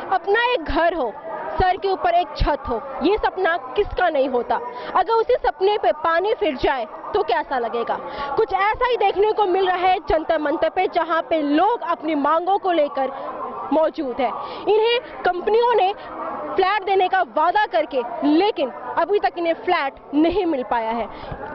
अपना एक घर हो, सर के ऊपर एक छत हो, ये सपना किसका नहीं होता। अगर उसी सपने पे पानी फिर जाए तो कैसा लगेगा। कुछ ऐसा ही देखने को मिल रहा है जंतर मंतर पे, जहां पे लोग अपनी मांगों को लेकर मौजूद है। इन्हें कंपनियों ने फ्लैट देने का वादा करके, लेकिन अभी तक इन्हें फ्लैट नहीं मिल पाया है।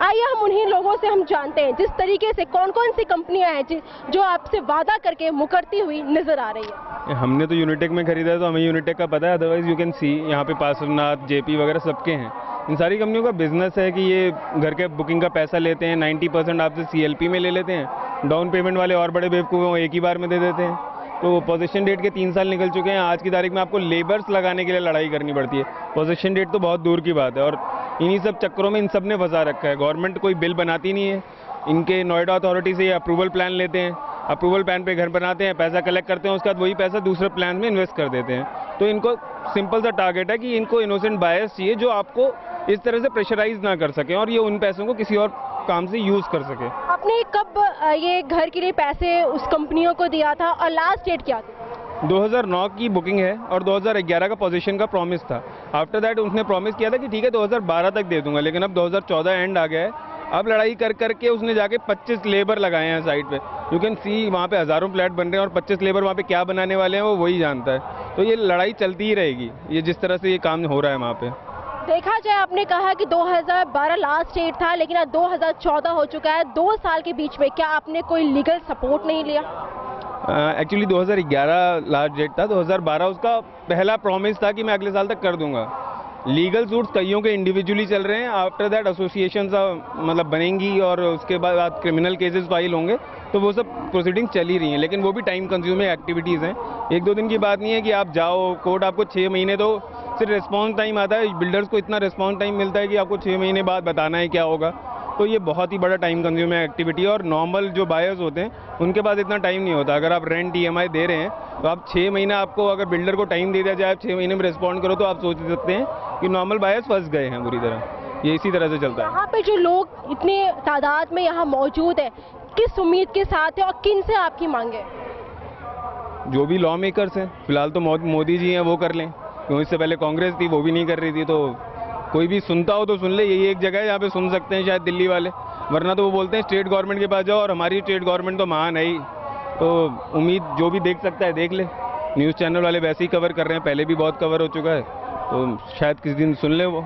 आइए हम उन्हीं लोगों से हम जानते हैं जिस तरीके से कौन कौन सी कंपनियां हैं जो आपसे वादा करके मुकरती हुई नजर आ रही है। हमने तो यूनिटेक में खरीदा है तो हमें यूनिटेक का पता है, अदरवाइज यू कैन सी यहाँ पे पार्श्वनाथ, जेपी वगैरह सबके हैं। इन सारी कंपनियों का बिजनेस है कि ये घर के बुकिंग का पैसा लेते हैं, 90% आपसे CLP में ले लेते हैं। डाउन पेमेंट वाले और बड़े बेवकूफ़ वो एक ही बार में दे देते हैं। तो पोजीशन डेट के 3 साल निकल चुके हैं। आज की तारीख में आपको लेबर्स लगाने के लिए लड़ाई करनी पड़ती है। पोजीशन डेट तो बहुत दूर की बात है और इन्हीं सब चक्करों में इन सब ने फंसा रखा है। गवर्नमेंट कोई बिल बनाती नहीं है। इनके नोएडा अथॉरिटी से ये अप्रूवल प्लान लेते हैं, अप्रूवल प्लान पे घर बनाते हैं, पैसा कलेक्ट करते हैं, उसके बाद वही पैसा दूसरे प्लान में इन्वेस्ट कर देते हैं। तो इनको सिंपल सा टारगेट है कि इनको इनोसेंट बायर्स चाहिए जो आपको इस तरह से प्रेशराइज ना कर सके और ये उन पैसों को किसी और काम से यूज कर सके। आपने कब ये घर के लिए पैसे उस कंपनियों को दिया था और लास्ट डेट क्या थी? 2009 की बुकिंग है और 2011 का पोजीशन का प्रॉमिस था। आफ्टर दैट उसने प्रॉमिस किया था कि ठीक है 2012 तक दे दूंगा, लेकिन अब 2014 एंड आ गया है। अब लड़ाई कर करके उसने जाके 25 लेबर लगाए हैं साइड पे। यू कैन सी वहाँ पे हज़ारों फ्लैट बन रहे हैं और 25 लेबर वहाँ पे क्या बनाने वाले हैं वो वही जानता है। तो ये लड़ाई चलती ही रहेगी, ये जिस तरह से ये काम हो रहा है वहाँ पे। देखा जाए, आपने कहा कि 2012 लास्ट डेट था, लेकिन अब 2014 हो चुका है। 2 साल के बीच में क्या आपने कोई लीगल सपोर्ट नहीं लिया? एक्चुअली 2011 लास्ट डेट था, 2012 उसका पहला प्रॉमिस था कि मैं अगले साल तक कर दूंगा। लीगल सूट्स कईयों के इंडिविजुअली चल रहे हैं। आफ्टर दैट एसोसिएशन मतलब बनेंगी और उसके बाद क्रिमिनल केसेस फाइल होंगे, तो वो सब प्रोसीडिंग चल ही रही हैं, लेकिन वो भी टाइम कंज्यूमिंग एक्टिविटीज़ हैं। 1-2 दिन की बात नहीं है कि आप जाओ कोर्ट, आपको 6 महीने तो सिर्फ रिस्पॉन्स टाइम आता है। बिल्डर्स को इतना रिस्पॉन्स टाइम मिलता है कि आपको 6 महीने बाद बताना है क्या होगा। तो ये बहुत ही बड़ा टाइम कंज्यूमिंग एक्टिविटी है और नॉर्मल जो बायर्स होते हैं उनके पास इतना टाइम नहीं होता। अगर आप रेंट EMI दे रहे हैं तो आप 6 महीना आपको अगर बिल्डर को टाइम दे दिया जाए, आप 6 महीने में रिस्पॉन्ड करो, तो आप सोच सकते हैं कि नॉर्मल बायर्स फंस गए हैं बुरी तरह। ये इसी तरह से चलता है। यहाँ पे जो लोग इतने तादाद में यहाँ मौजूद है, किस उम्मीद के साथ है और किन से आपकी मांगे? जो भी लॉ मेकर्स हैं, फिलहाल तो मोदी जी हैं, वो कर लें, क्योंकि इससे पहले कांग्रेस थी, वो भी नहीं कर रही थी। तो कोई भी सुनता हो तो सुन ले, यही एक जगह है जहाँ पे सुन सकते हैं शायद दिल्ली वाले, वरना तो वो बोलते हैं स्टेट गवर्नमेंट के पास जाओ, और हमारी स्टेट गवर्नमेंट तो महान है ही। तो उम्मीद जो भी देख सकता है देख ले। न्यूज़ चैनल वाले वैसे ही कवर कर रहे हैं, पहले भी बहुत कवर हो चुका है, तो शायद किसी दिन सुन ले वो।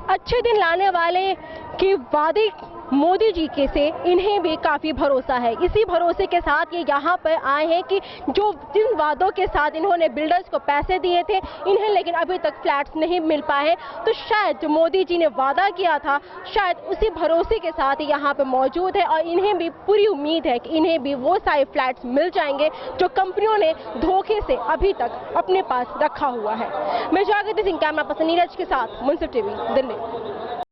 अच्छे दिन लाने वाले की वादे मोदी जी के से इन्हें भी काफ़ी भरोसा है। इसी भरोसे के साथ ये यहाँ पर आए हैं कि जो जिन वादों के साथ इन्होंने बिल्डर्स को पैसे दिए थे इन्हें, लेकिन अभी तक फ्लैट्स नहीं मिल पाए, तो शायद जो मोदी जी ने वादा किया था शायद उसी भरोसे के साथ यहाँ पर मौजूद है और इन्हें भी पूरी उम्मीद है कि इन्हें भी वो सारे फ्लैट्स मिल जाएंगे जो कंपनियों ने धोखे से अभी तक अपने पास रखा हुआ है। मैं जागृति सिंह, कैमरा पर्सन नीरज के साथ, मुंसिफ टीवी, दिल्ली।